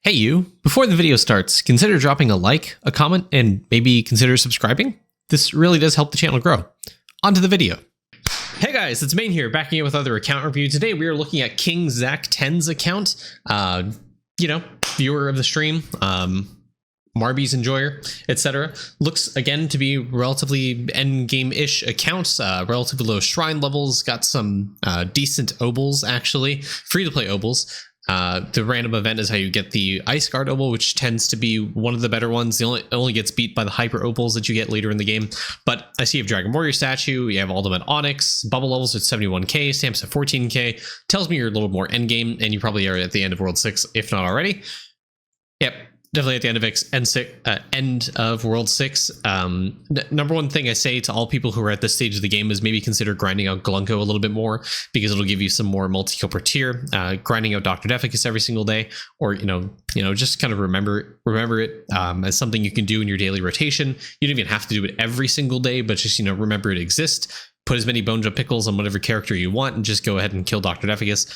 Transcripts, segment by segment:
Hey you, before the video starts, consider dropping a like, a comment, and maybe consider subscribing. This really does help the channel grow. On to the video. Hey guys, it's Main here, backing it with other account review. Today we are looking at KingZack10's account. Viewer of the stream, Marby's enjoyer, etc. Looks again to be relatively endgame-ish accounts, relatively low shrine levels, got some decent obols actually, free-to-play obols. The random event is how you get the Ice Guard obol, which tends to be one of the better ones. It only gets beat by the Hyper obals that you get later in the game. But I see you have Dragon Warrior statue, you have Ultimate Onyx, bubble levels at 71k, stamps at 14k. Tells me you're a little more endgame, and you probably are at the end of World 6, if not already. Yep. Definitely at the end of World 6. Number one thing I say to all people who are at this stage of the game is maybe consider grinding out Glunko a little bit more, because it'll give you some more multi-kill per tier. Grinding out Dr. Defecus every single day, or just kind of remember it as something you can do in your daily rotation. You don't even have to do it every single day, but just remember it exists. Put as many Bone Jump Pickles on whatever character you want, and just go ahead and kill Dr. Defecus.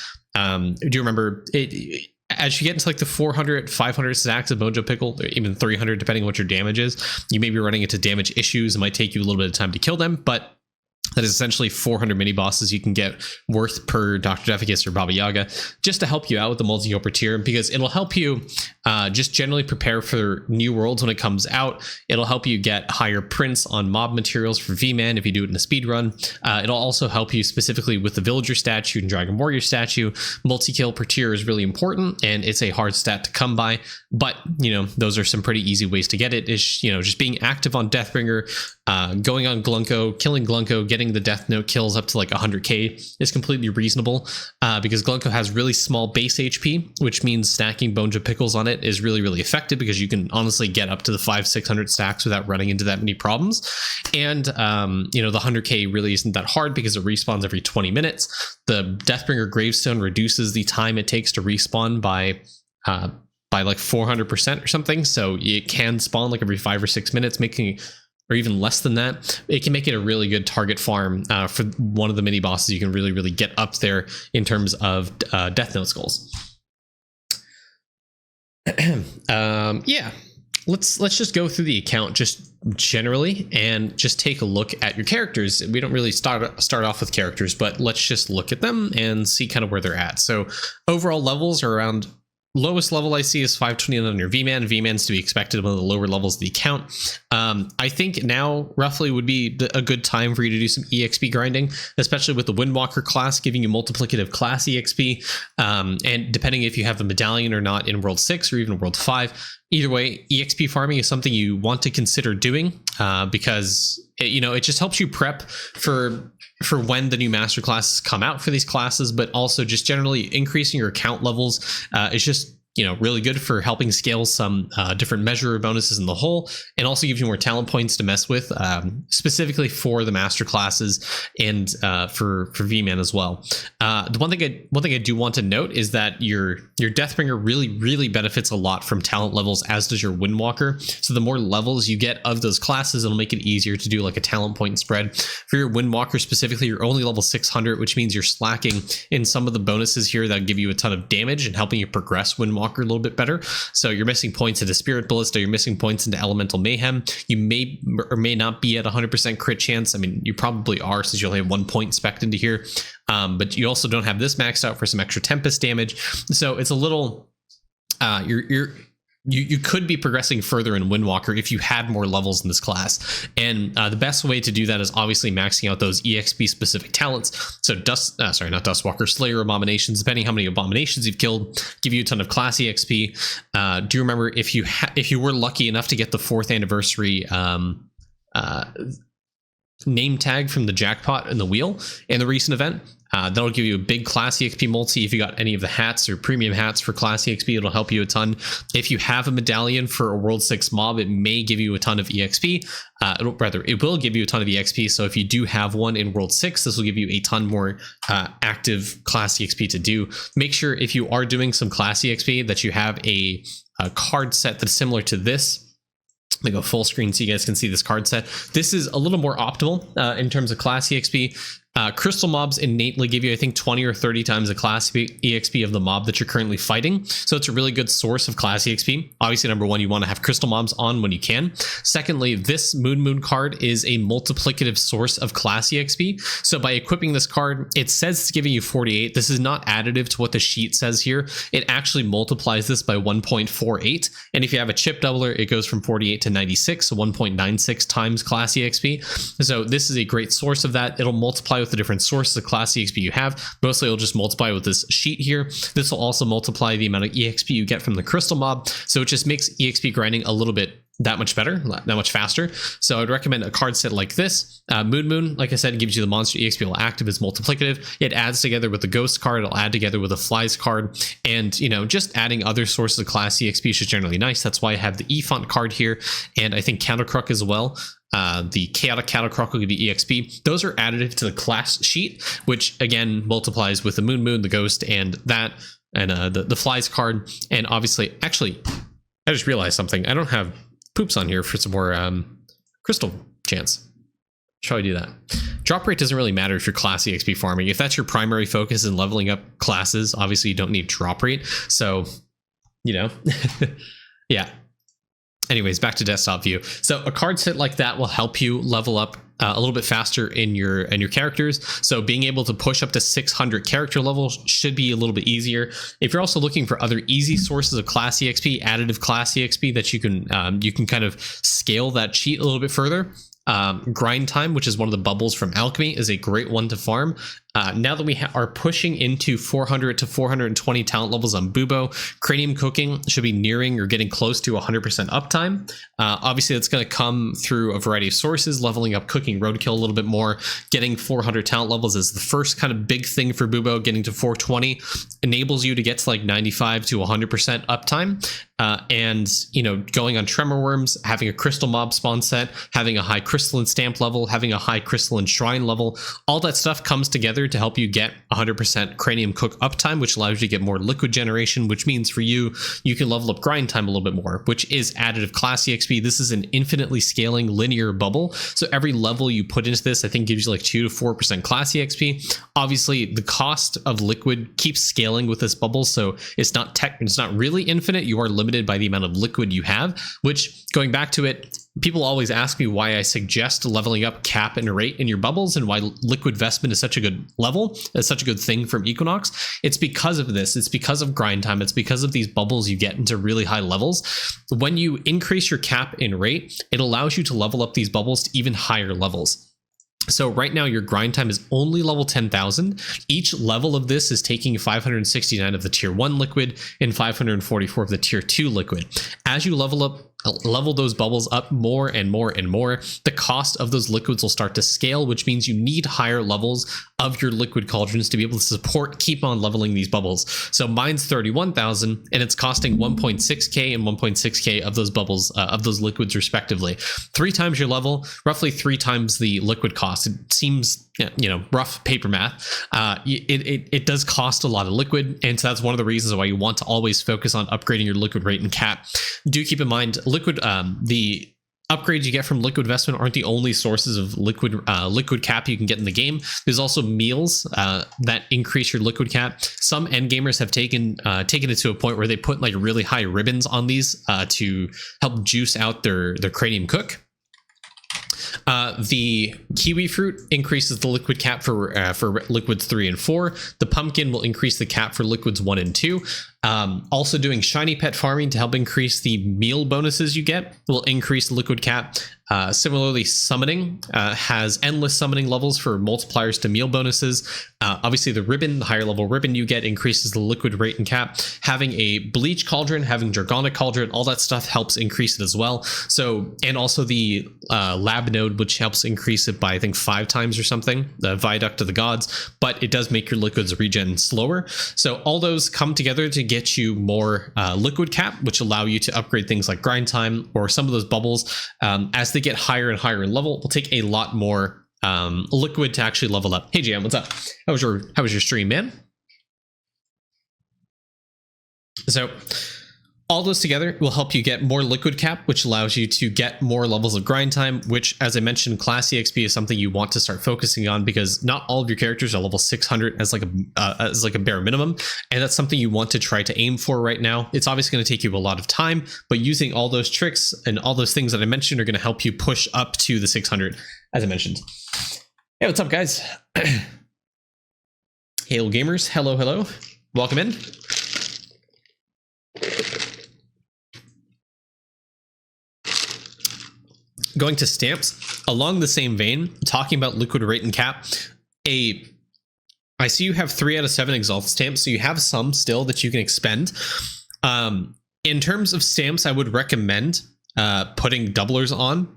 Do remember it. As you get into like the 400, 500 stacks of Mojo Pickle, or even 300, depending on what your damage is, you may be running into damage issues. It might take you a little bit of time to kill them, but that is essentially 400 mini bosses you can get worth per Dr. Defecus or Baba Yaga, just to help you out with the multi-kill per tier, because it'll help you just generally prepare for new worlds when it comes out. It'll help you get higher prints on mob materials for V-Man if you do it in a speed run. It'll also help you specifically with the Villager statue and Dragon Warrior statue. Multi-kill per tier is really important, and it's a hard stat to come by, but those are some pretty easy ways to get it. Is just being active on Deathbringer, going on Glunko, killing Glunko, getting the Death Note kills up to like 100k is completely reasonable, because Glunko has really small base HP, which means stacking Bone Jump Pickles on it is really, really effective, because you can honestly get up to the 500-600 stacks without running into that many problems. And the 100k really isn't that hard, because it respawns every 20 minutes. The Deathbringer Gravestone reduces the time it takes to respawn by like 400% or something, so it can spawn like every 5 or 6 minutes, or even less than that. It can make it a really good target farm for one of the mini bosses. You can really, really get up there in terms of Death Note skulls. Yeah, let's just go through the account just generally and just take a look at your characters. We don't really start off with characters, but let's just look at them and see kind of where they're at. So overall levels are around. Lowest level I see is 529 on your V-Man. V-Man's to be expected one of the lower levels of the account. I think now roughly would be a good time for you to do some EXP grinding, especially with the Windwalker class giving you multiplicative class EXP. And depending if you have a medallion or not in World 6 or even World 5, either way, EXP farming is something you want to consider doing, because it just helps you prep for when the new master classes come out for these classes, but also just generally increasing your account levels is just really good for helping scale some different measure bonuses in the whole, and also gives you more talent points to mess with, specifically for the master classes and for V-Man as well. The one thing I do want to note is that your Deathbringer really benefits a lot from talent levels, as does your Windwalker. So the more levels you get of those classes, it'll make it easier to do like a talent point spread. For your Windwalker specifically, you're only level 600, which means you're slacking in some of the bonuses here that give you a ton of damage and helping you progress Windwalker a little bit better. So you're missing points into Spirit Ballista, you're missing points into Elemental Mayhem. You may or may not be at 100% crit chance. I mean, you probably are, since you only have 1 point spec'd into here. But you also don't have this maxed out for some extra Tempest damage. So it's a little you could be progressing further in Windwalker if you had more levels in this class. And the best way to do that is obviously maxing out those EXP specific talents. So not Dustwalker, Slayer Abominations, depending how many Abominations you've killed, give you a ton of class EXP. Do you remember if you were lucky enough to get the 4th anniversary name tag from the jackpot in the wheel in the recent event? That'll give you a big class EXP multi. If you got any of the hats or premium hats for class EXP, it'll help you a ton. If you have a medallion for a World 6 mob, it may give you a ton of EXP. It will give you a ton of EXP. So if you do have one in World 6, this will give you a ton more active class EXP to do. Make sure if you are doing some class EXP that you have a card set that's similar to this. Let me go full screen so you guys can see this card set. This is a little more optimal in terms of class EXP. Crystal mobs innately give you, I think, 20 or 30 times the class EXP of the mob that you're currently fighting. So it's a really good source of class EXP. Obviously, number one, you want to have crystal mobs on when you can. Secondly, this Moon card is a multiplicative source of class EXP. So by equipping this card, it says it's giving you 48. This is not additive to what the sheet says here. It actually multiplies this by 1.48. And if you have a chip doubler, it goes from 48 to 96, so 1.96 times class EXP. So this is a great source of that. It'll multiply with the different sources of class EXP you have. Mostly it'll just multiply with this sheet here. This will also multiply the amount of EXP you get from the crystal mob. So it just makes EXP grinding a little bit that much better, that much faster. So I'd recommend a card set like this. Moon, like I said, gives you the monster EXP while active, is multiplicative. It adds together with the ghost card. It'll add together with the flies card. And, you know, just adding other sources of class EXP is just generally nice. That's why I have the E-Font card here. And I think Countercrook as well. The chaotic Countercrook will give you EXP. Those are additive to the class sheet, which again multiplies with the Moon, the ghost, and that, and the flies card. And obviously, actually, I just realized something. I don't have poops on here for some more crystal chance. Shall I do that? Drop rate doesn't really matter if you're class EXP farming. If that's your primary focus in leveling up classes, obviously you don't need drop rate. So, you know, yeah. Anyways, back to desktop view. So a card set like that will help you level up a little bit faster in your characters. So being able to push up to 600 character levels should be a little bit easier. If you're also looking for other easy sources of class EXP, additive class EXP that you can kind of scale that cheat a little bit further. Grind time, which is one of the bubbles from Alchemy, is a great one to farm. Now that we are pushing into 400 to 420 talent levels on Bubo, Cranium Cooking should be nearing or getting close to 100% uptime. Obviously, that's going to come through a variety of sources, leveling up Cooking Roadkill a little bit more. Getting 400 talent levels is the first kind of big thing for Bubo. Getting to 420 enables you to get to like 95 to 100% uptime. And, you know, going on Tremor Worms, having a Crystal Mob spawn set, having a high Crystalline Stamp level, having a high Crystalline Shrine level, all that stuff comes together to help you get 100% Cranium Cook uptime, which allows you to get more liquid generation, which means for you, you can level up grind time a little bit more, which is additive class EXP. This is an infinitely scaling linear bubble. So every level you put into this, I think gives you like 2 to 4% class EXP. Obviously, the cost of liquid keeps scaling with this bubble. So it's not really infinite. You are limited by the amount of liquid you have, which, going back to it, people always ask me why I suggest leveling up cap and rate in your bubbles and why liquid vestment is such a good level, is such a good thing from Equinox. It's because of this. It's because of grind time. It's because of these bubbles you get into really high levels. When you increase your cap and rate, it allows you to level up these bubbles to even higher levels. So right now your grind time is only level 10,000. Each level of this is taking 569 of the tier 1 liquid and 544 of the tier 2 liquid. As you level those bubbles up more and more and more, the cost of those liquids will start to scale, which means you need higher levels of your liquid cauldrons to be able to keep on leveling these bubbles. So mine's 31,000 and it's costing 1.6k and 1.6k of those bubbles, of those liquids respectively. 3 times your level, roughly 3 times the liquid cost. It seems, you know, rough paper math. It does cost a lot of liquid, and so that's one of the reasons why you want to always focus on upgrading your liquid rate and cap. Do keep in mind, the upgrades you get from liquid vestment aren't the only sources of liquid cap you can get in the game. There's also meals that increase your liquid cap. Some end gamers have taken it to a point where they put like really high ribbons on these to help juice out their cranium cook. The kiwi fruit increases the liquid cap for liquids 3 and 4. The pumpkin will increase the cap for liquids 1 and 2. Also doing shiny pet farming to help increase the meal bonuses you get will increase liquid cap. Similarly, summoning has endless summoning levels for multipliers to meal bonuses. Obviously, the higher level ribbon you get increases the liquid rate and cap. Having a bleach cauldron, having Dragonic cauldron, all that stuff helps increase it as well. So, and also the lab node, which helps increase it by I think 5 times or something, the viaduct of the gods, but it does make your liquids regen slower. So all those come together to get you more liquid cap, which allow you to upgrade things like grind time, or some of those bubbles as they get higher and higher in level will take a lot more liquid to actually level up. Hey JM, what's up? How was your stream, man? So all those together will help you get more liquid cap, which allows you to get more levels of grind time, which, as I mentioned, class EXP is something you want to start focusing on because not all of your characters are level 600 as like a bare minimum. And that's something you want to try to aim for right now. It's obviously going to take you a lot of time, but using all those tricks and all those things that I mentioned are going to help you push up to the 600, as I mentioned. Hey, what's up, guys? Halo gamers, hello. Welcome in. Going to stamps, along the same vein, talking about liquid rate and cap, I see you have 3 out of 7 exalted stamps, so you have some still that you can expend. In terms of stamps, I would recommend putting doublers on.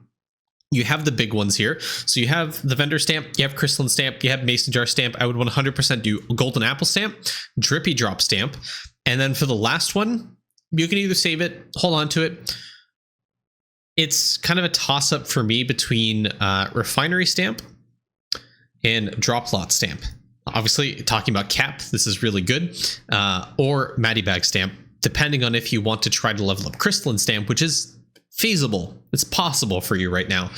You have the big ones here. So you have the vendor stamp, you have crystalline stamp, you have mason jar stamp. I would 100% do golden apple stamp, drippy drop stamp. And then for the last one, you can either save it, hold on to it. It's kind of a toss-up for me between refinery stamp and drop lot stamp. Obviously, talking about cap, this is really good. Or Matty Bag stamp, depending on if you want to try to level up crystalline stamp, which is feasible. It's possible for you right now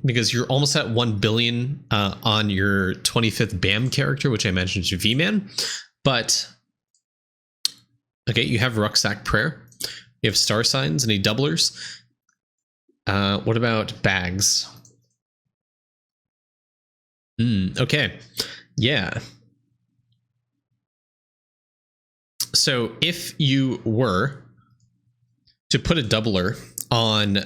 because you're almost at 1 billion on your 25th BAM character, which I mentioned to V-Man. But okay, you have Rucksack Prayer, you have Star Signs, any doublers. What about bags? Okay, yeah. So if you were to put a doubler on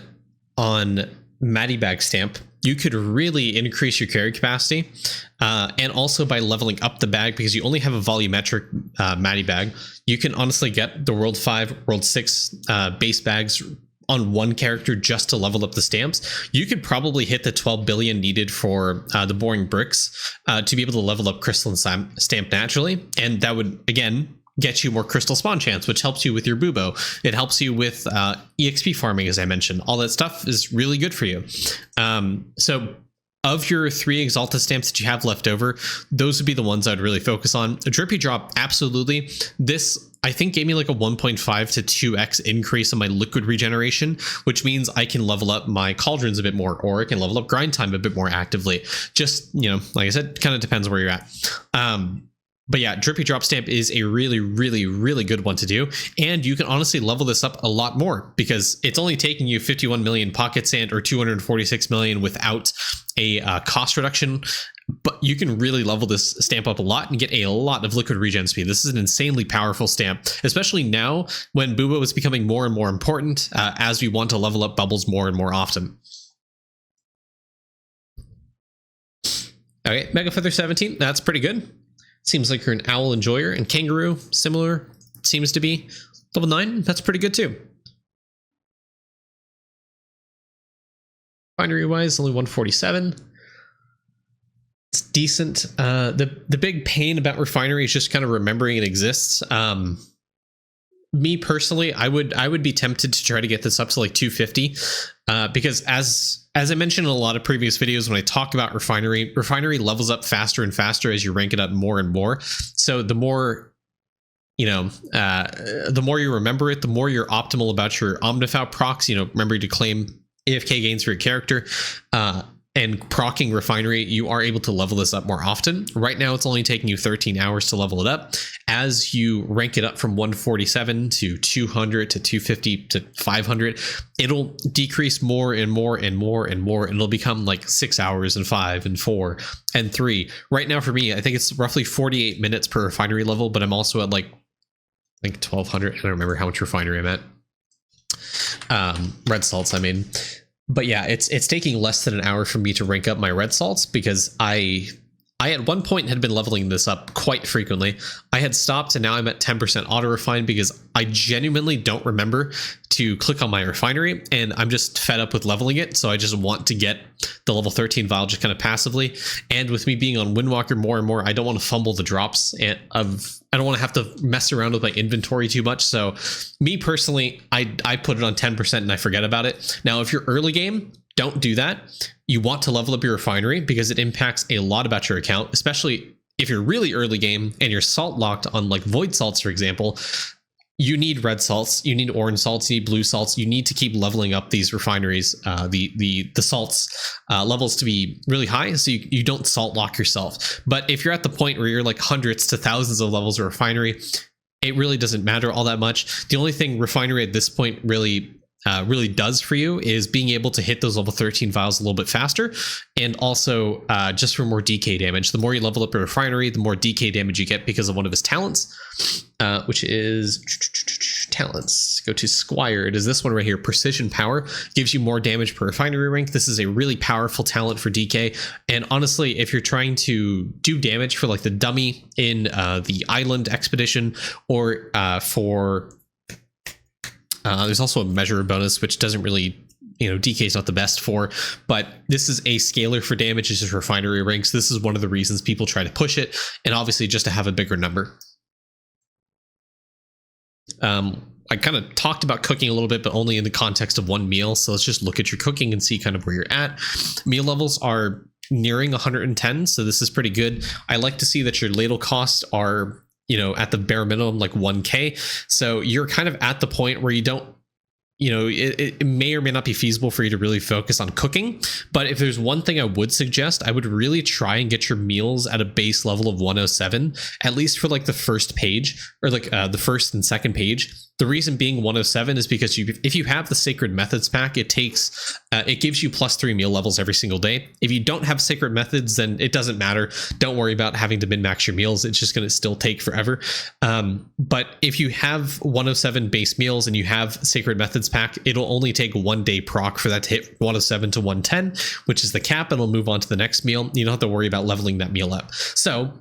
Matty Bag stamp, you could really increase your carry capacity, and also by leveling up the bag, because you only have a volumetric Matty Bag, you can honestly get the World 5, World 6 base bags on one character just to level up the stamps. You could probably hit the 12 billion needed for the boring bricks to be able to level up crystal stamp naturally, and that would again get you more crystal spawn chance, which helps you with your Bubo. It helps you with EXP farming, as I mentioned. All that stuff is really good for you. So of your 3 exalted stamps that you have left over, those would be the ones I'd really focus on. A drippy drop, absolutely. This, I think, gave me like a 1.5 to 2x increase in my liquid regeneration, which means I can level up my cauldrons a bit more, or I can level up grind time a bit more actively. Just, you know, like I said, kind of depends where you're at. But yeah, drippy drop stamp is a really good one to do. And you can honestly level this up a lot more because it's only taking you 51 million pocket sand or 246 million without a cost reduction. But you can really level this stamp up a lot and get a lot of liquid regen speed. This is an insanely powerful stamp, especially now when Bubo is becoming more and more important as we want to level up bubbles more and more often. Okay, Mega Feather 17, that's pretty good. Seems like you're an owl enjoyer, and kangaroo, similar, seems to be. Level 9, that's pretty good too. Refinery wise, only 147. It's decent. The big pain about Refinery is just kind of remembering it exists. Me personally, I would be tempted to try to get this up to like 250 because as I mentioned in a lot of previous videos, when I talk about Refinery levels up faster and faster as you rank it up more and more. So the more, you know, the more you remember it, the more you're optimal about your Omnifal procs. You know, remember to claim AFK gains for your character. And procking Refinery, you are able to level this up more often. Right now, it's only taking you 13 hours to level it up. As you rank it up from 147 to 200 to 250 to 500, it'll decrease more and more and more and more, and it'll become like 6 hours and 5 and 4 and 3. Right now, for me, I think it's roughly 48 minutes per Refinery level, but I'm also at like, I think 1200. I don't remember how much Refinery I'm at. Red salts, I mean. But yeah, it's taking less than an hour for me to rank up my red salts because I at one point had been leveling this up quite frequently. I had stopped and now I'm at 10% auto refine because I genuinely don't remember to click on my Refinery, and I'm just fed up with leveling it. So I just want to get the level 13 vial just kind of passively. And with me being on Windwalker more and more, I don't want to fumble the drops I don't want to have to mess around with my inventory too much. So me personally, I put it on 10% and I forget about it. Now, if you're early game, don't do that. You want to level up your Refinery because it impacts a lot about your account, especially if you're really early game and you're salt locked on like void salts, for example. you need red salts, you need orange salts, you need blue salts. You need to keep leveling up these refineries, the salts levels to be really high, so you don't salt lock yourself. But if you're at the point where you're like hundreds to thousands of levels of refinery, it really doesn't matter all that much. The only thing refinery at this point really does for you is being able to hit those level 13 vials a little bit faster, and also just for more DK damage. The more you level up a refinery, the more DK damage you get because of one of his talents, which is talents. Go to Squire. It is this one right here. Precision Power gives you more damage per refinery rank. This is a really powerful talent for DK. And honestly, if you're trying to do damage for like the dummy in the island expedition, or for there's also a measure bonus, which doesn't really, DK is not the best for, but this is a scaler for damage. This is refinery ranks. This is one of the reasons people try to push it, and obviously just to have a bigger number. I kind of talked about cooking a little bit, but only in the context of one meal. So let's just look at your cooking and see kind of where you're at. Meal levels are nearing 110, so this is pretty good. I like to see that your ladle costs are, at the bare minimum, like 1K. So you're kind of at the point where you don't, it may or may not be feasible for you to really focus on cooking. But if there's one thing I would suggest, I would really try and get your meals at a base level of 107, at least for like the first page, or like the first and second page. The reason being 107 is because if you have the Sacred Methods pack, it gives you +3 meal levels every single day. If you don't have Sacred Methods, then it doesn't matter. Don't worry about having to min-max your meals. It's just going to still take forever. But if you have 107 base meals and you have Sacred Methods pack, it'll only take 1 day proc for that to hit 107 to 110, which is the cap, and it'll move on to the next meal. You don't have to worry about leveling that meal up. So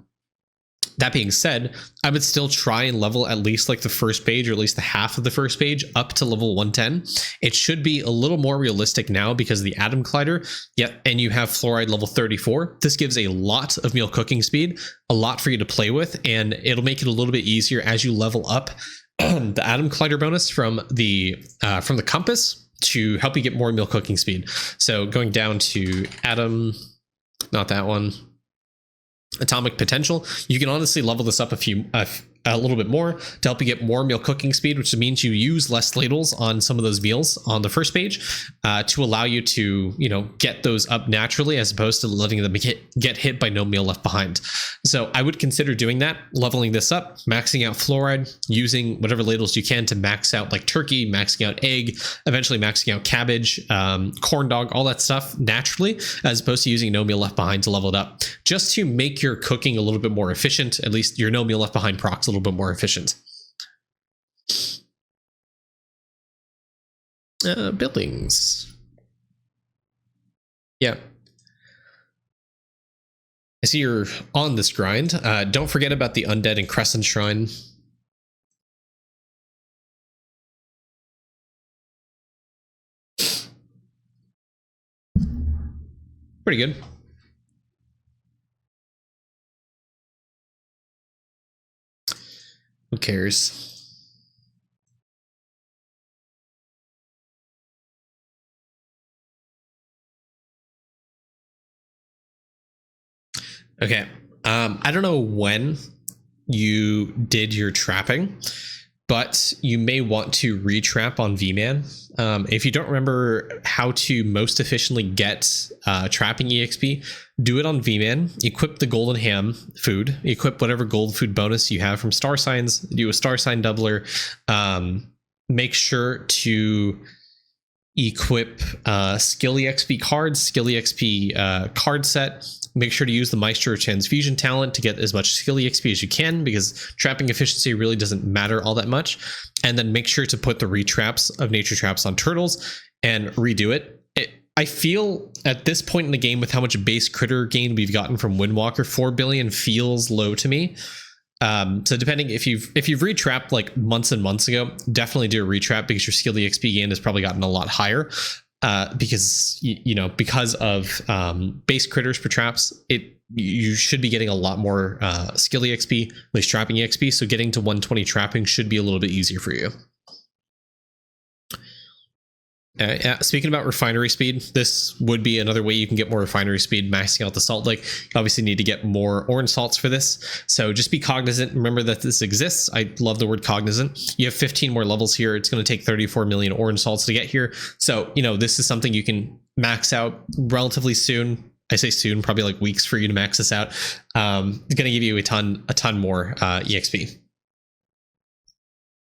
that being said, I would still try and level at least like the first page, or at least the half of the first page, up to level 110. It should be a little more realistic now because of the Atom Collider. Yep, and you have Fluoride level 34. This gives a lot of meal cooking speed, a lot for you to play with, and it'll make it a little bit easier as you level up the Atom Collider bonus from the compass to help you get more meal cooking speed. So going down to Atom, not that one. Atomic Potential, you can honestly level this up a little bit more to help you get more meal cooking speed, which means you use less ladles on some of those meals on the first page to allow you to, get those up naturally, as opposed to letting them get hit by no meal left behind. So I would consider doing that, leveling this up, maxing out Fluoride, using whatever ladles you can to max out like turkey, maxing out egg, eventually maxing out cabbage, corn dog, all that stuff naturally, as opposed to using no meal left behind to level it up, just to make your cooking a little bit more efficient. At least your no meal left behind procs a little bit more efficient. Buildings. Yeah. I see you're on this grind. Don't forget about the Undead and Crescent Shrine. Pretty good. Who cares? Okay. I don't know when you did your trapping, but you may want to retrap on VMan. If you don't remember how to most efficiently get trapping EXP, do it on VMan. Equip the golden ham food. Equip whatever gold food bonus you have from star signs. Do a star sign doubler. Make sure to equip skill EXP cards, skill EXP card set. Make sure to use the Maestro Transfusion talent to get as much skill EXP as you can, because trapping efficiency really doesn't matter all that much. And then make sure to put the retraps of nature traps on turtles and redo it. I feel at this point in the game, with how much base critter gain we've gotten from Windwalker, 4 billion feels low to me. So depending, if you've retrapped like months and months ago, definitely do a retrap, because your skill EXP gain has probably gotten a lot higher. Because because of base critters per traps, you should be getting a lot more skill EXP, at least trapping EXP. So getting to 120 trapping should be a little bit easier for you. Yeah, speaking about refinery speed, this would be another way you can get more refinery speed, maxing out the salt lick. You obviously need to get more orange salts for this, so just be cognizant. Remember that this exists. I love the word cognizant. You have 15 more levels here. It's going to take 34 million orange salts to get here, so you know this is something you can max out relatively soon. I say soon, probably like weeks for you to max this out. It's going to give you a ton more EXP.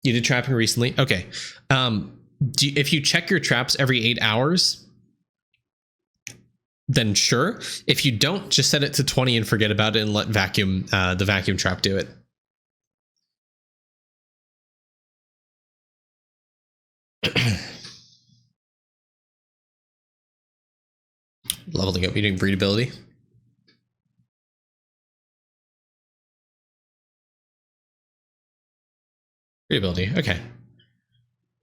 You did trapping recently, okay. If you check your traps every 8 hours, then sure. If you don't, just set it to 20 and forget about it and let the vacuum trap do it. Leveling up, you're doing breedability. Breedability, okay.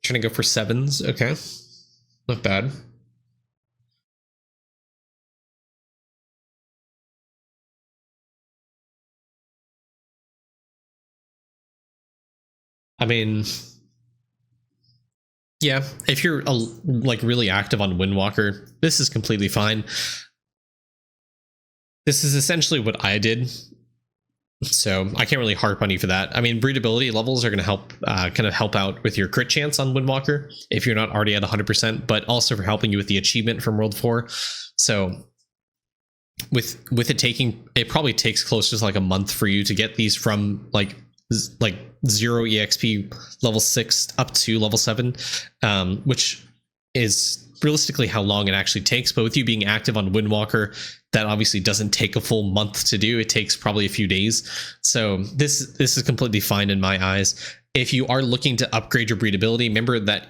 Trying to go for 7s, okay. Not bad. I mean, yeah, if you're like really active on Windwalker, this is completely fine. This is essentially what I did, so I can't really harp on you for that. I mean, breedability levels are going to help kind of help out with your crit chance on Windwalker if you're not already at 100%, but also for helping you with the achievement from World 4. So with it taking, it probably takes close to like a month for you to get these from like 0 EXP level 6 up to level 7, which is realistically how long it actually takes. But with you being active on Windwalker, that obviously doesn't take a full month to do. It takes probably a few days. So this is completely fine in my eyes. If you are looking to upgrade your breedability, remember that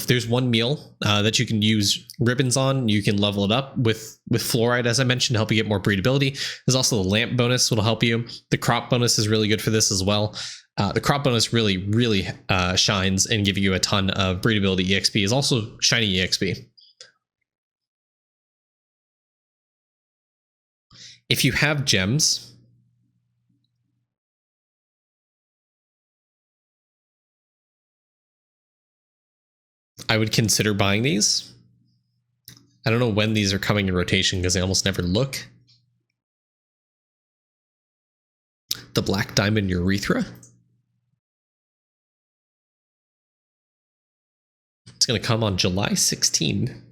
there's one meal that you can use ribbons on. You can level it up with fluoride, as I mentioned, to help you get more breedability. There's also the lamp bonus, which will help you. The crop bonus is really good for this as well. The crop bonus really shines and give you a ton of breedability EXP. Is also shiny EXP. If you have gems, I would consider buying these. I don't know when these are coming in rotation because they almost never look. The Black Diamond Urethra. It's going to come on July 16.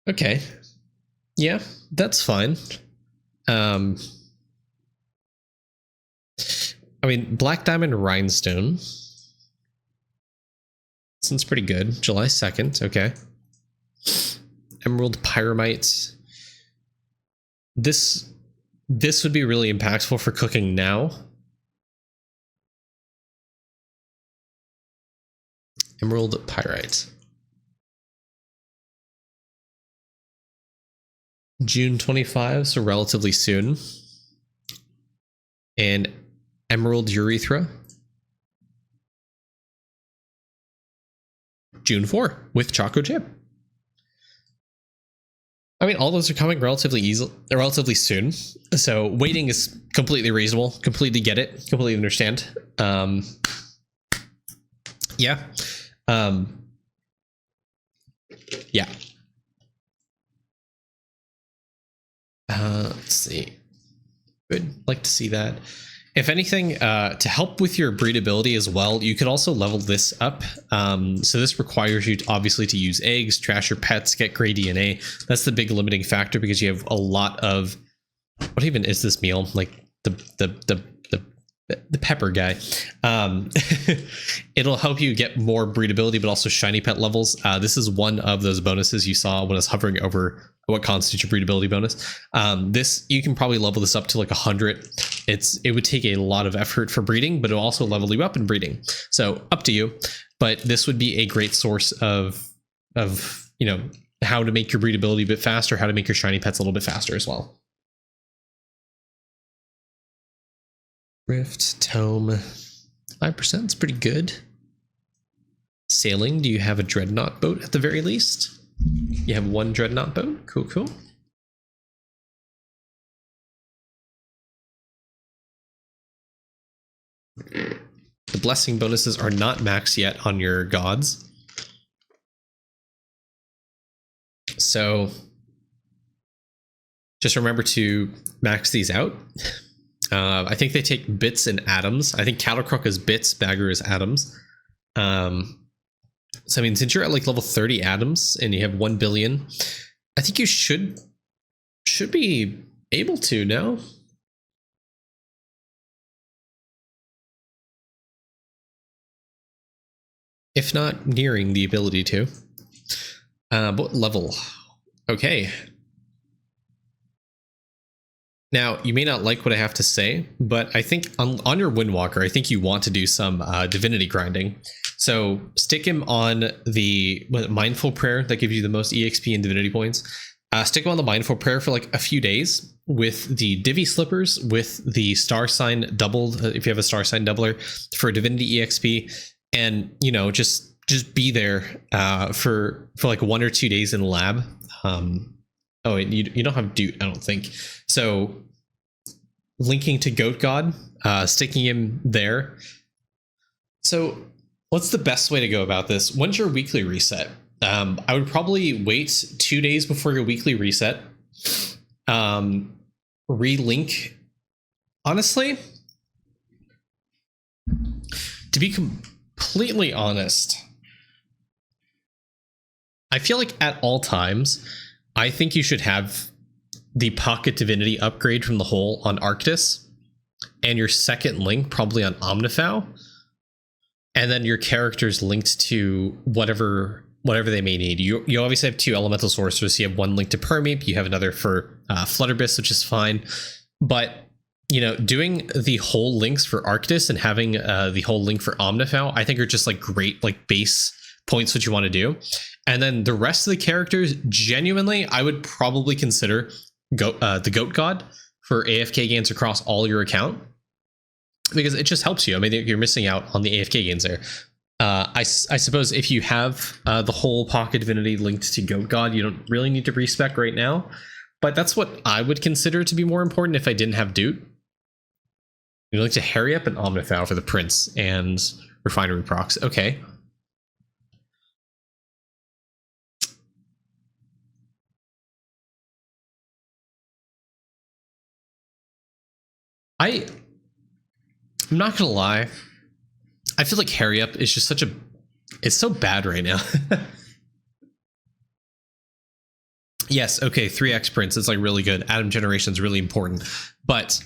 Okay. Yeah, that's fine. I mean, Black Diamond Rhinestone. This one's pretty good. July 2nd, okay. Emerald Pyromite. This would be really impactful for cooking now. Emerald Pyrite. June 25, so relatively soon. And Emerald Urethra. June 4 with Choco Chip. I mean, all those are coming relatively soon. So waiting is completely reasonable. Completely get it. Completely understand. Yeah. Yeah. Let's see. Good. Like to see that. If anything, to help with your breedability as well, you could also level this up. So this requires you obviously to use eggs, trash your pets, get gray DNA. That's the big limiting factor because you have a lot of, what even is this meal? Like the pepper guy. It'll help you get more breedability, but also shiny pet levels. This is one of those bonuses you saw when I was hovering over what constitutes your breedability bonus. This, you can probably level this up to like 100. It would take a lot of effort for breeding, but it'll also level you up in breeding. So up to you, but this would be a great source of you know, how to make your breedability a bit faster, how to make your shiny pets a little bit faster as well. Rift, Tome, 5% is pretty good. Sailing, do you have a Dreadnought boat at the very least? You have one Dreadnought boat? Cool, cool. The blessing bonuses are not maxed yet on your gods. So just remember to max these out. I think they take bits and atoms. I think Cattlecrook is bits, Bagger is atoms. So I mean, since you're at like level 30 atoms and you have 1 billion, I think you should be able to now. If not nearing the ability to. What level? Okay. Now, you may not like what I have to say, but I think on your Windwalker, I think you want to do some divinity grinding. So stick him on the Mindful Prayer that gives you the most EXP and divinity points. Stick him on the Mindful Prayer for like a few days with the Divi Slippers, with the Star Sign doubled, if you have a Star Sign doubler, for divinity EXP. And, you know, just be there for like 1 or 2 days in the lab. Oh, you don't have Doot, I don't think. So linking to Goat God, sticking him there. So what's the best way to go about this? When's your weekly reset? I would probably wait 2 days before your weekly reset. Relink. Honestly, to be completely honest, I feel like at all times, I think you should have the Pocket Divinity upgrade from the hole on Arctis, and your second link probably on Omnifau, and then your characters linked to whatever they may need. You obviously have 2 elemental sorcerers. So you have 1 linked to Permeep, you have another for Flutterbyss, which is fine. But you know, doing the whole links for Arctis and having the whole link for Omnifau, I think are just like great like base points what you want to do. And then the rest of the characters, genuinely, I would probably consider the Goat God for AFK gains across all your account, because it just helps you. I mean, you're missing out on the AFK gains there. I suppose if you have the whole Pocket Divinity linked to Goat God, you don't really need to respec right now. But that's what I would consider to be more important if I didn't have Doot. You like to Harry Up and Omnifau for the Prince and Refinery procs. Okay. I'm not gonna lie. I feel like Harry Up is just it's so bad right now. Yes, okay, 3x Prince, it's like really good. Atom generation is really important. But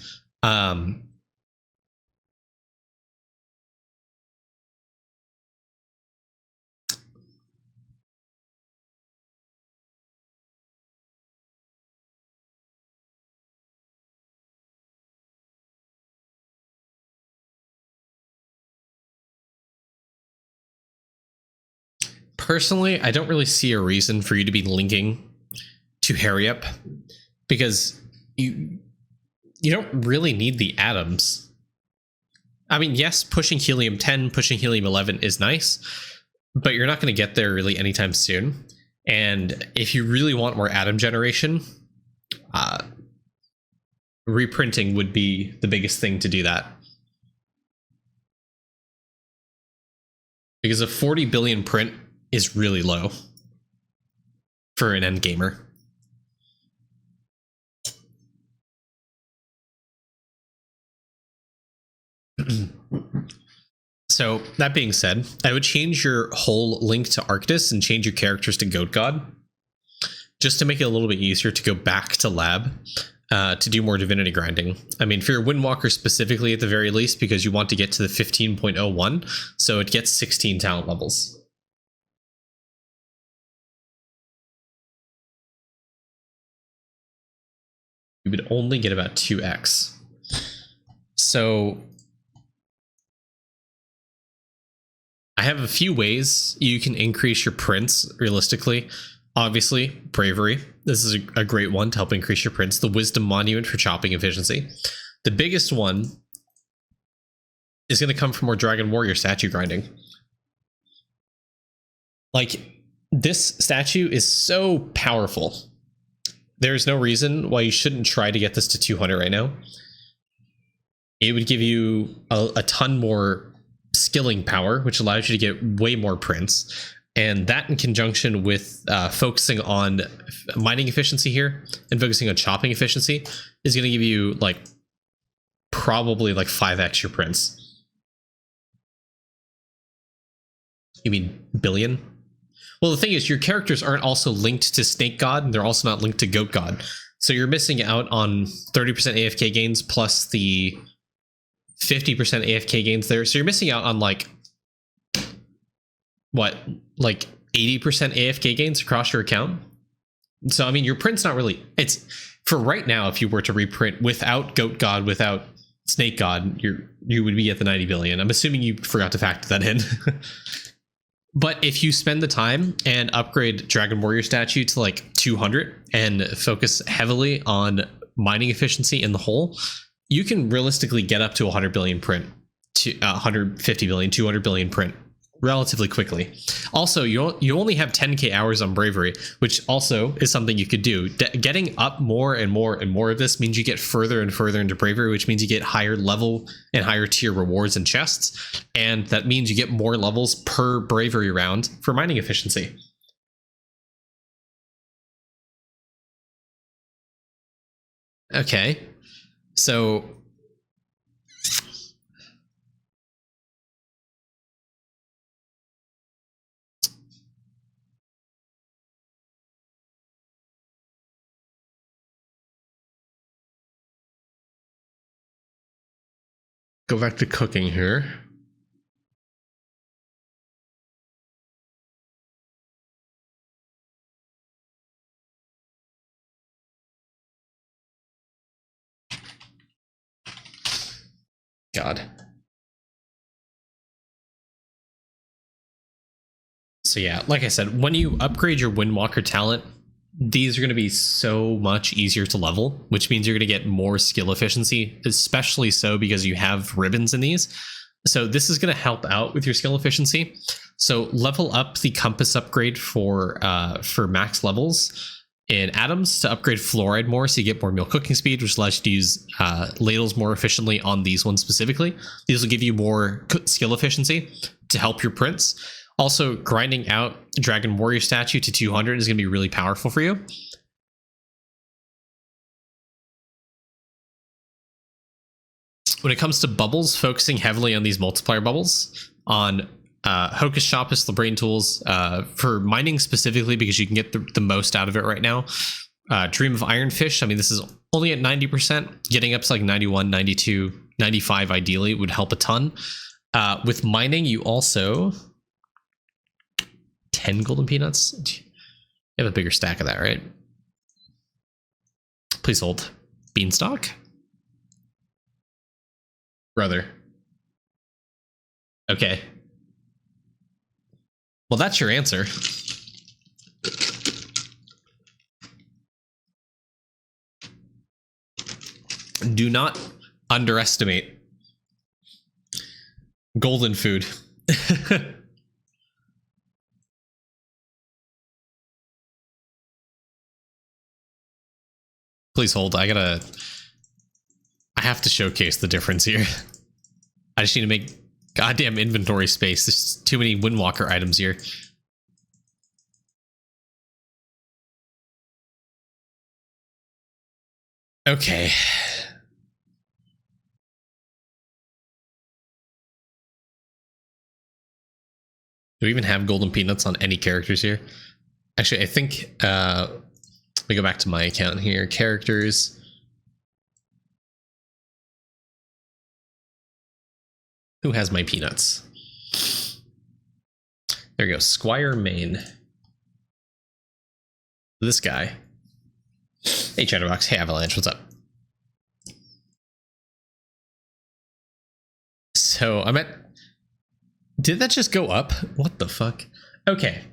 personally, I don't really see a reason for you to be linking to Harry Up, because you don't really need the atoms. I mean, yes, pushing Helium 10, pushing Helium 11 is nice, but you're not going to get there really anytime soon. And if you really want more atom generation, reprinting would be the biggest thing to do that. Because a 40 billion print is really low for an end gamer. So that being said, I would change your whole link to Arctis and change your characters to Goat God, just to make it a little bit easier to go back to lab to do more divinity grinding. I mean, for your Windwalker specifically, at the very least, because you want to get to the 15.01, so it gets 16 talent levels. You would only get about 2x. So I have a few ways you can increase your prints realistically. Obviously, Bravery. This is a great one to help increase your prints. The Wisdom Monument for chopping efficiency. The biggest one is going to come from more Dragon Warrior statue grinding. Like, this statue is so powerful. There's no reason why you shouldn't try to get this to 200 right now. It would give you a ton more skilling power, which allows you to get way more prints. And that in conjunction with focusing on mining efficiency here and focusing on chopping efficiency is going to give you like probably like 5x your prints. You mean billion? Well, the thing is, your characters aren't also linked to Snake God, and they're also not linked to Goat God. So you're missing out on 30% AFK gains plus the 50% AFK gains there. So you're missing out on like, what, like 80% AFK gains across your account? So, I mean, your print's not really, it's, for right now, if you were to reprint without Goat God, without Snake God, you would be at the 90 billion. I'm assuming you forgot to factor that in. But if you spend the time and upgrade Dragon Warrior statue to like 200 and focus heavily on mining efficiency in the whole, you can realistically get up to 100 billion print, to 150 billion, 200 billion print relatively quickly. Also, you only have 10k hours on bravery, which also is something you could do. Getting up more and more and more of this means you get further and further into bravery, which means you get higher level and higher tier rewards and chests, and that means you get more levels per bravery round for mining efficiency. Okay, so go back to cooking here. God. So yeah, like I said, when you upgrade your Windwalker talent, these are going to be so much easier to level, which means you're going to get more skill efficiency, especially so because you have ribbons in these. So this is going to help out with your skill efficiency. So level up the compass upgrade for max levels in atoms to upgrade fluoride more, so you get more meal cooking speed, which allows you to use ladles more efficiently on these ones specifically. These will give you more skill efficiency to help your prints. Also, grinding out Dragon Warrior statue to 200 is going to be really powerful for you. When it comes to bubbles, focusing heavily on these multiplier bubbles, on Hocus Shopus, the brain tools, for mining specifically, because you can get the most out of it right now. Dream of Ironfish, I mean, this is only at 90%. Getting up to like 91, 92, 95 ideally would help a ton. With mining, you also... 10 golden peanuts? You have a bigger stack of that, right? Please hold. Beanstalk? Brother. Okay. Well, that's your answer. Do not underestimate golden food. Please hold. I have to showcase the difference here. I just need to make goddamn inventory space. There's too many Windwalker items here. Okay. Do we even have golden peanuts on any characters here? Actually, I think let me go back to my account here. Characters. Who has my peanuts? There we go. Squire Main. This guy. Hey, Chatterbox. Hey, Avalanche. What's up? So I'm at... Did that just go up? What the fuck? Okay.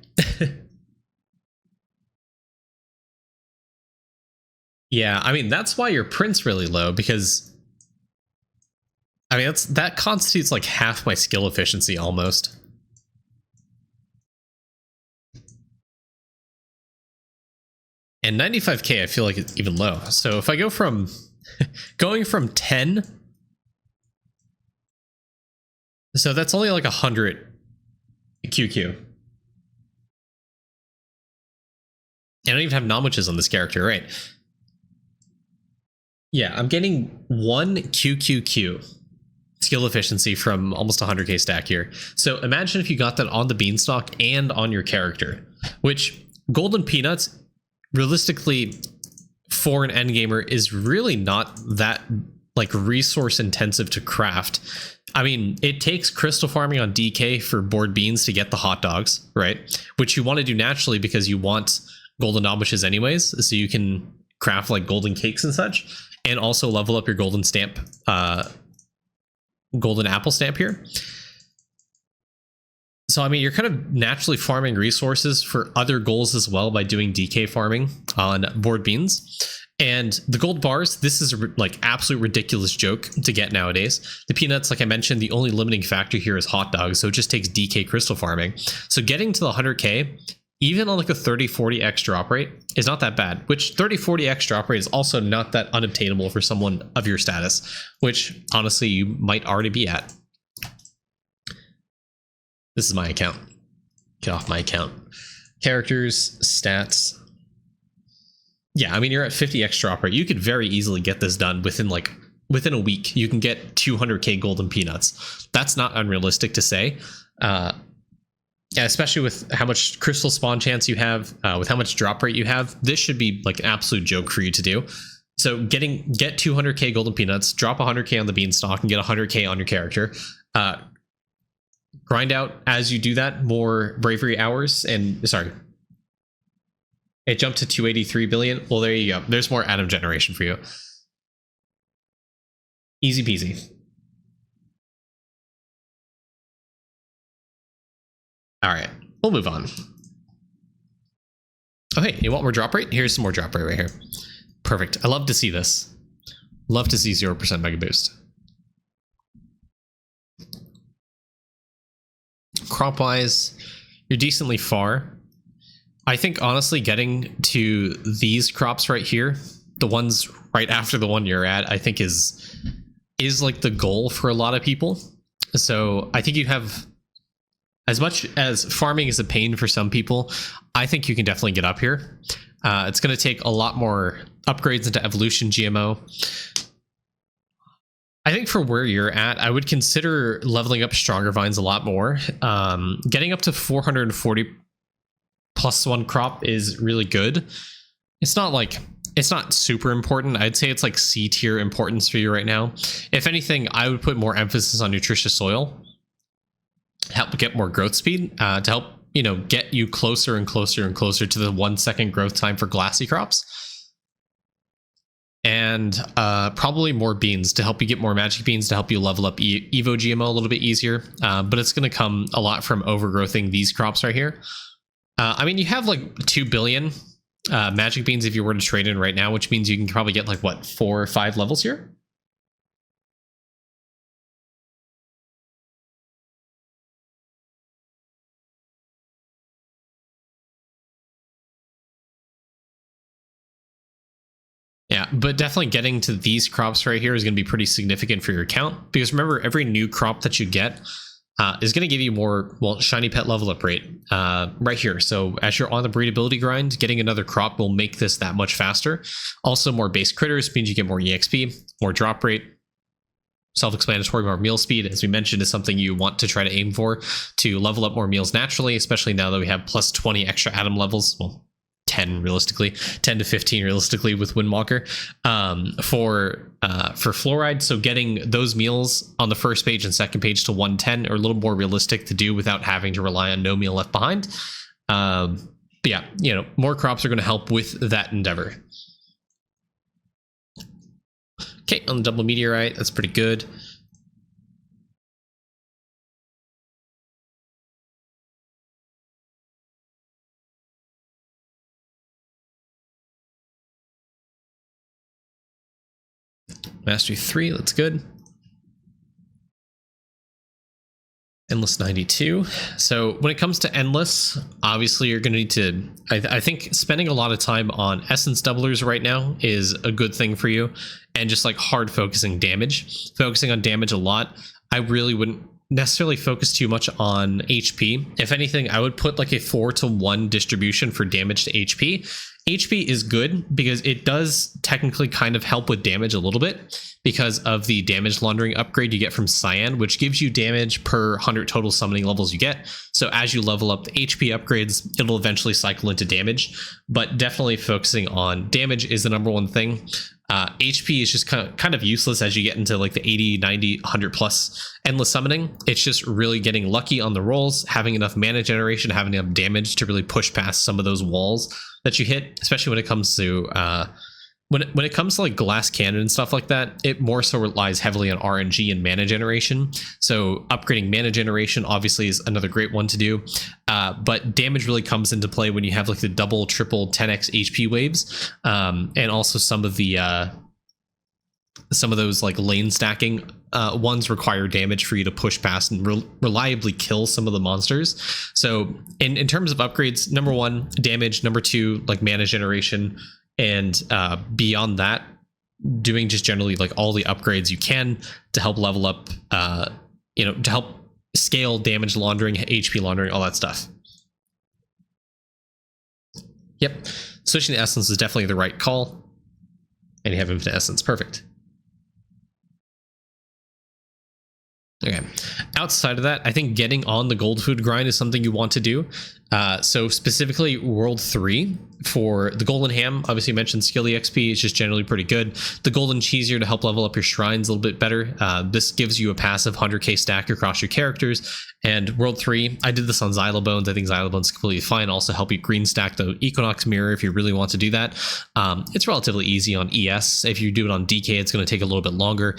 Yeah, I mean, that's why your print's really low, because I mean, that constitutes like half my skill efficiency almost. And 95k, I feel like it's even low. So if I go from going from 10, so that's only like 100 QQ. I don't even have knowledges on this character, right? Yeah, I'm getting 1 QQQ skill efficiency from almost 100k stack here. So imagine if you got that on the beanstalk and on your character, which golden peanuts, realistically, for an endgamer, is really not that like resource intensive to craft. I mean, it takes crystal farming on DK for board beans to get the hot dogs, right? Which you want to do naturally because you want golden amishes anyways, so you can craft like golden cakes and such, and also level up your golden stamp, golden apple stamp here. So I mean, you're kind of naturally farming resources for other goals as well by doing DK farming on board beans. And the gold bars, this is like absolute ridiculous joke to get nowadays. The peanuts, like I mentioned, the only limiting factor here is hot dogs, so it just takes DK crystal farming. So getting to the 100k, even on like a 30-40x drop rate, is not that bad, which 30-40x drop rate is also not that unobtainable for someone of your status, which honestly you might already be at. This is my account. Get off my account. Characters, stats. Yeah, I mean, you're at 50x drop rate. You could very easily get this done within a week. You can get 200k golden peanuts. That's not unrealistic to say. Yeah, especially with how much crystal spawn chance you have, with how much drop rate you have, this should be like an absolute joke for you to do. So get 200k golden peanuts, drop 100k on the beanstalk, and get 100k on your character. Grind out as you do that more bravery hours, and sorry, it jumped to 283 billion. Well, there you go. There's more atom generation for you. Easy peasy. All right, we'll move on. Oh, hey, you want more drop rate? Here's some more drop rate right here. Perfect. I love to see this. Love to see 0% mega boost. Crop wise, you're decently far. I think honestly getting to these crops right here, the ones right after the one you're at, I think is like the goal for a lot of people. So I think you have, as much as farming is a pain for some people, I think you can definitely get up here. It's going to take a lot more upgrades into evolution GMO. I think for where you're at, I would consider leveling up stronger vines a lot more. Getting up to 440 plus 1 crop is really good. It's not super important. I'd say it's like C tier importance for you right now. If anything, I would put more emphasis on nutritious soil, help get more growth speed, to help, you know, get you closer and closer and closer to the 1 second growth time for glassy crops. And probably more beans to help you get more magic beans to help you level up Evo GMO a little bit easier. But it's going to come a lot from overgrowthing these crops right here. I mean, you have like 2 billion magic beans if you were to trade in right now, which means you can probably get like, what, 4 or 5 levels here? Yeah, but definitely getting to these crops right here is going to be pretty significant for your account, because remember, every new crop that you get is going to give you more, well, shiny pet level up rate right here. So as you're on the breedability grind, getting another crop will make this that much faster. Also, more base critters means you get more EXP, more drop rate. Self-explanatory, more meal speed, as we mentioned, is something you want to try to aim for to level up more meals naturally, especially now that we have plus 20 extra atom levels. Well, 10 realistically, 10 to 15 realistically with Windwalker for fluoride. So getting those meals on the first page and second page to 110 are a little more realistic to do without having to rely on no meal left behind. But yeah, you know, more crops are going to help with that endeavor. Okay, on the double meteorite, that's pretty good. Mastery 3, that's good. Endless 92. So when it comes to Endless, obviously you're going to need to, I think spending a lot of time on essence doublers right now is a good thing for you. And just like hard focusing damage, focusing on damage a lot. I really wouldn't necessarily focus too much on HP. If anything, I would put like a 4-to-1 distribution for damage to HP. HP is good because it does technically kind of help with damage a little bit because of the damage laundering upgrade you get from Cyan, which gives you damage per 100 total summoning levels you get. So as you level up the HP upgrades, it'll eventually cycle into damage, but definitely focusing on damage is the number one thing. HP is just kind of useless as you get into like the 80, 90, 100 plus endless summoning. It's just really getting lucky on the rolls, having enough mana generation, having enough damage to really push past some of those walls that you hit, especially when it comes to when it comes to like glass cannon and stuff like that. It more so relies heavily on RNG and mana generation. So upgrading mana generation obviously is another great one to do, but damage really comes into play when you have like the double, triple, 10x HP waves, and also some of those like lane stacking ones require damage for you to push past and reliably kill some of the monsters. So in terms of upgrades, number one, damage, number two, like mana generation, and beyond that, doing just generally like all the upgrades you can to help level up, to help scale damage laundering, HP laundering, all that stuff. Yep, switching to Essence is definitely the right call. And you have Infinite Essence, perfect. Okay, outside of that, I think getting on the gold food grind is something you want to do. So specifically World 3 for the golden ham, obviously you mentioned skill EXP is just generally pretty good. The golden cheese here to help level up your shrines a little bit better. This gives you a passive 100k stack across your characters. And World 3, I did this on Xylobones. I think Xylobones completely fine. Also help you green stack the Equinox mirror if you really want to do that. It's relatively easy on ES. If you do it on DK, it's going to take a little bit longer.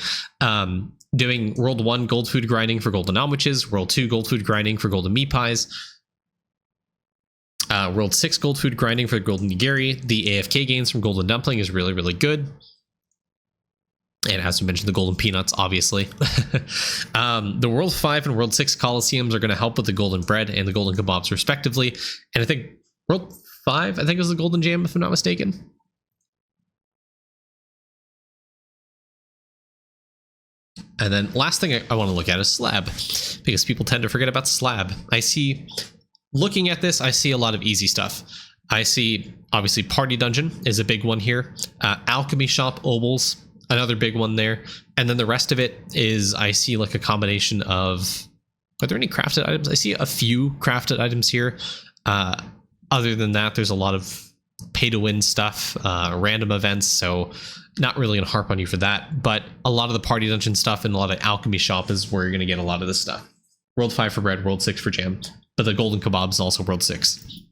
Doing World 1 gold food grinding for golden omwiches, World 2 gold food grinding for golden meat pies, World 6 gold food grinding for golden nigiri. The AFK gains from golden dumpling is really, really good. And as we mentioned, the golden peanuts, obviously. The World 5 and World 6 Colosseums are going to help with the golden bread and the golden kebabs, respectively. And I think World 5, I think, was the golden jam, if I'm not mistaken. And then last thing I want to look at is Slab, because people tend to forget about Slab. Looking at this, I see a lot of easy stuff. I see, obviously, Party Dungeon is a big one here. Alchemy Shop, Obols, another big one there. And then the rest of it is, I see like a combination of, are there any crafted items? I see a few crafted items here. Other than that, there's a lot of pay-to-win stuff, random events, so not really gonna harp on you for that, but a lot of the Party Dungeon stuff and a lot of Alchemy Shop is where you're gonna get a lot of this stuff. World 5 for bread, World 6 for jam, but the golden kebabs is also World 6.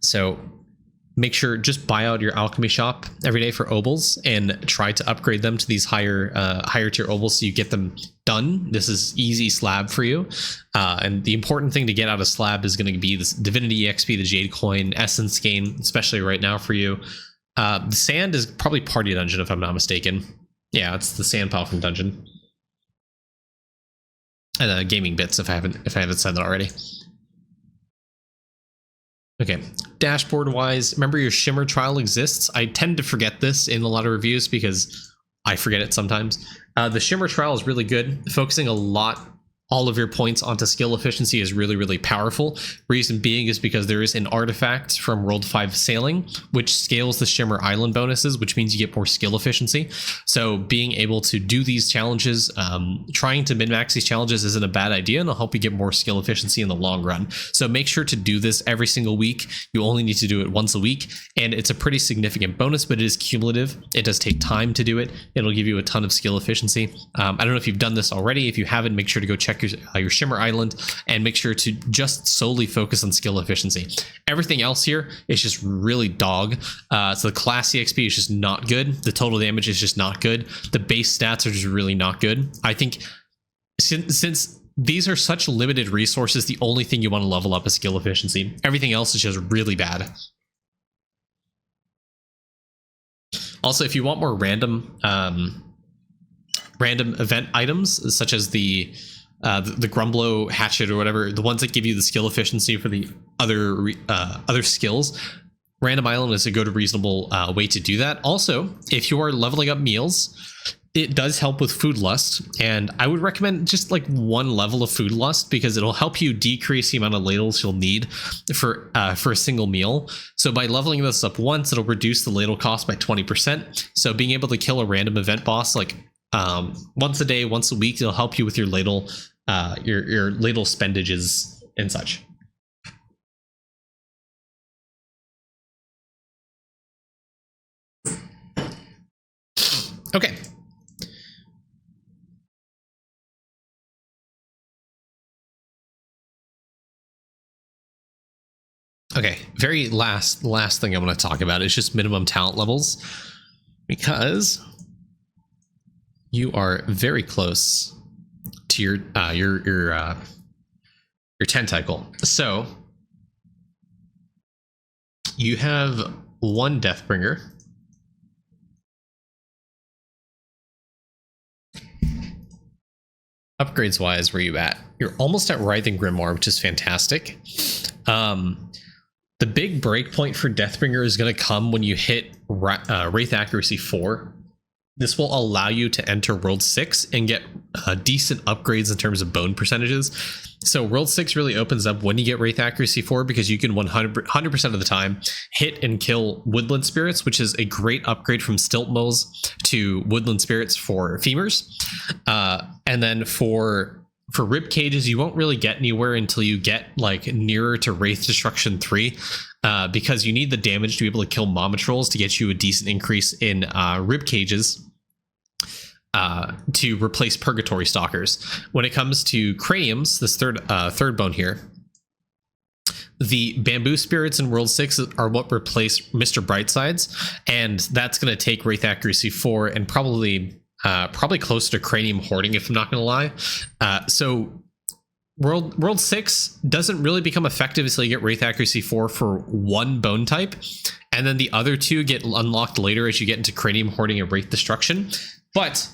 So make sure just buy out your Alchemy Shop every day for Obols and try to upgrade them to these higher tier Obols so you get them done. This is easy Slab for you. And the important thing to get out of Slab is going to be this Divinity EXP, the Jade Coin, Essence gain, especially right now for you. The Sand is probably Party Dungeon, if I'm not mistaken. Yeah, it's the Sand Pile from Dungeon. And Gaming Bits, if I haven't said that already. Okay, dashboard wise, remember your Shimmer trial exists. I tend to forget this in a lot of reviews because I forget it sometimes. The Shimmer trial is really good. Focusing all of your points onto skill efficiency is really, really powerful. Reason being is because there is an artifact from World 5 Sailing, which scales the Shimmer Island bonuses, which means you get more skill efficiency. So being able to do these challenges, trying to min-max these challenges isn't a bad idea, and it'll help you get more skill efficiency in the long run. So make sure to do this every single week. You only need to do it once a week, and it's a pretty significant bonus, but it is cumulative. It does take time to do it. It'll give you a ton of skill efficiency. I don't know if you've done this already. If you haven't, make sure to go check your Shimmer Island and make sure to just solely focus on skill efficiency. Everything else here is just really dog. So the class EXP is just not good. The total damage is just not good. The base stats are just really not good. I think since these are such limited resources, the only thing you want to level up is skill efficiency. Everything else is just really bad. Also, if you want more random event items, such as the Grumblo hatchet or whatever, the ones that give you the skill efficiency for the other skills, Random Island is a good reasonable way to do that. Also, if you are leveling up meals, it does help with food lust, and I would recommend just like one level of food lust because it'll help you decrease the amount of ladles you'll need for a single meal. So by leveling this up once, it'll reduce the ladle cost by 20%. So being able to kill a random event boss like once a day, once a week, it'll help you with your ladle spendages and such. Okay. Okay, very last thing I want to talk about is just minimum talent levels, because you are very close to your tentacle. So you have one Deathbringer. Upgrades wise, where you at? You're almost at Writhing Grimoire, which is fantastic. The big breakpoint for Deathbringer is going to come when you hit Wraith Accuracy 4. This will allow you to enter World 6 and get decent upgrades in terms of bone percentages. So World 6 really opens up when you get Wraith Accuracy 4, because you can 100% of the time hit and kill Woodland Spirits, which is a great upgrade from Stilt Moles to Woodland Spirits for Femurs. And then for rib cages, you won't really get anywhere until you get like nearer to Wraith Destruction 3, because you need the damage to be able to kill Mama Trolls to get you a decent increase in rib cages to replace Purgatory Stalkers. When it comes to craniums, this third bone here, the bamboo spirits in World 6 are what replace Mr. Brightsides, and that's going to take Wraith Accuracy 4 and probably closer to Cranium Hoarding, if I'm not going to lie. So World 6 doesn't really become effective until you get Wraith Accuracy 4 for one bone type, and then the other two get unlocked later as you get into Cranium Hoarding and Wraith Destruction. But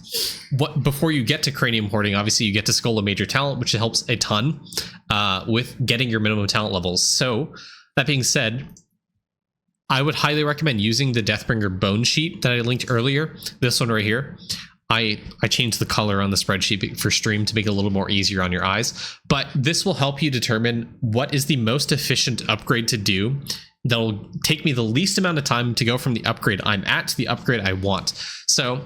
before you get to Cranium Hoarding, obviously you get to Skull of Major Talent, which helps a ton with getting your minimum talent levels. So that being said, I would highly recommend using the Deathbringer bone sheet that I linked earlier. This one right here. I changed the color on the spreadsheet for stream to make it a little more easier on your eyes. But this will help you determine what is the most efficient upgrade to do that'll take me the least amount of time to go from the upgrade I'm at to the upgrade I want. So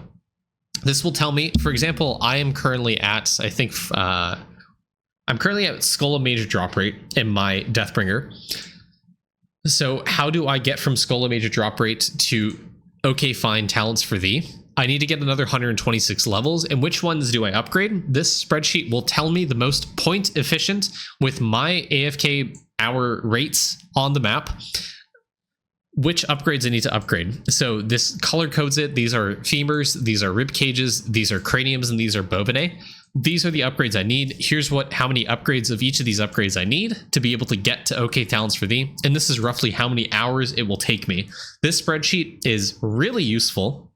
this will tell me, for example, I am currently at, I think, I'm currently at Skull of Major Drop Rate in my Deathbringer. So how do I get from Skull of Major Drop Rate to okay, fine, Talents for Thee? I need to get another 126 levels, and which ones do I upgrade? This spreadsheet will tell me the most point efficient with my AFK hour rates on the map, which upgrades I need to upgrade. So this color codes it. These are femurs, these are rib cages, these are craniums, and these are bovinae. These are the upgrades I need. Here's how many upgrades of each of these upgrades I need to be able to get to okay Talents for Thee. And this is roughly how many hours it will take me. This spreadsheet is really useful.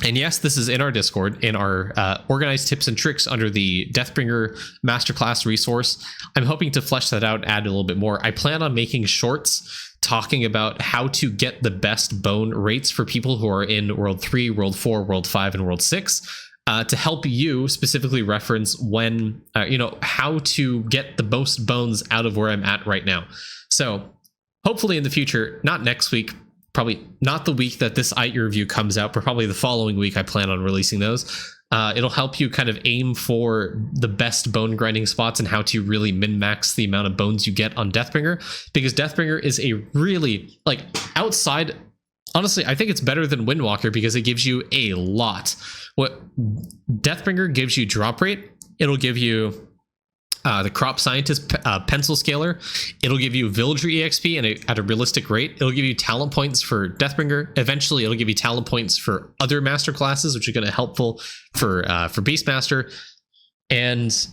And yes, this is in our Discord, in our organized tips and tricks under the Deathbringer Masterclass resource. I'm hoping to flesh that out, add a little bit more. I plan on making shorts talking about how to get the best bone rates for people who are in World 3, World 4, World 5, and World 6 to help you specifically reference when, how to get the most bones out of where I'm at right now. So hopefully in the future, not next week, probably not the week that this IT review comes out, but probably the following week I plan on releasing those. It'll help you kind of aim for the best bone grinding spots and how to really min-max the amount of bones you get on Deathbringer, because Deathbringer is a really, like, outside, honestly, I think it's better than Windwalker because it gives you a lot. What Deathbringer gives you drop rate, it'll give you the Crop Scientist Pencil Scaler. It'll give you Villager EXP at a realistic rate. It'll give you talent points for Deathbringer. Eventually, it'll give you talent points for other master classes, which are going to be helpful for Beastmaster. And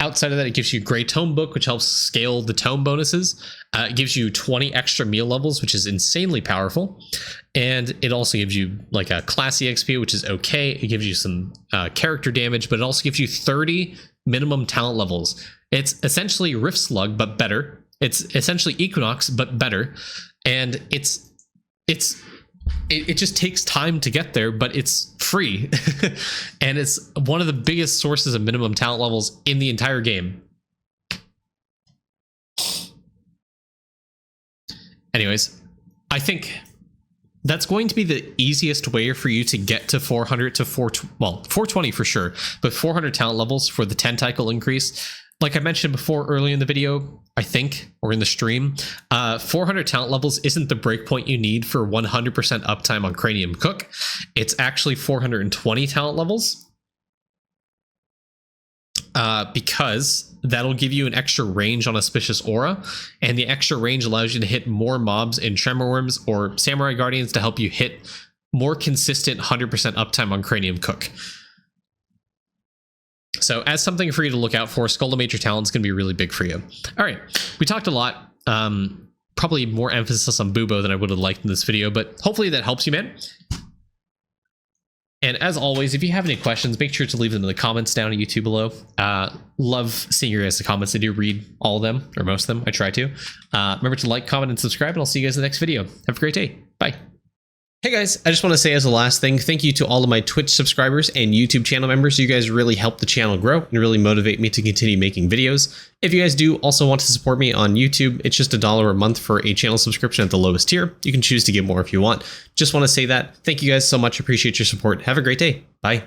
outside of that, it gives you Grey Tome Book, which helps scale the tome bonuses. It gives you 20 extra meal levels, which is insanely powerful. And it also gives you like a Class EXP, which is okay. It gives you some character damage, but it also gives you 30 minimum talent levels. It's essentially Rift Slug, but better. It's essentially Equinox, but better. And it's it just takes time to get there, but it's free. And it's one of the biggest sources of minimum talent levels in the entire game. Anyways, I think that's going to be the easiest way for you to get to 400 to 420 for sure, but 400 talent levels for the tentacle increase. Like I mentioned before earlier in the video, I think, or in the stream, 400 talent levels isn't the breakpoint you need for 100% uptime on Cranium Cook. It's actually 420 talent levels, because that'll give you an extra range on Auspicious Aura, and the extra range allows you to hit more mobs in Tremor Worms or Samurai Guardians to help you hit more consistent 100% uptime on Cranium Cook. So as something for you to look out for, Skull to Major Talent is going to be really big for you. All right, we talked a lot, probably more emphasis on Bubo than I would have liked in this video, but hopefully that helps you, man. And as always, if you have any questions, make sure to leave them in the comments down on YouTube below. Love seeing your guys' comments. I do read all of them, or most of them. I try to. Remember to like, comment, and subscribe, and I'll see you guys in the next video. Have a great day. Bye. Hey guys, I just want to say as a last thing, thank you to all of my Twitch subscribers and YouTube channel members. You guys really help the channel grow and really motivate me to continue making videos. If you guys do also want to support me on YouTube, it's just $1 a month for a channel subscription at the lowest tier. You can choose to give more if you want. Just want to say that. Thank you guys so much. Appreciate your support. Have a great day. Bye.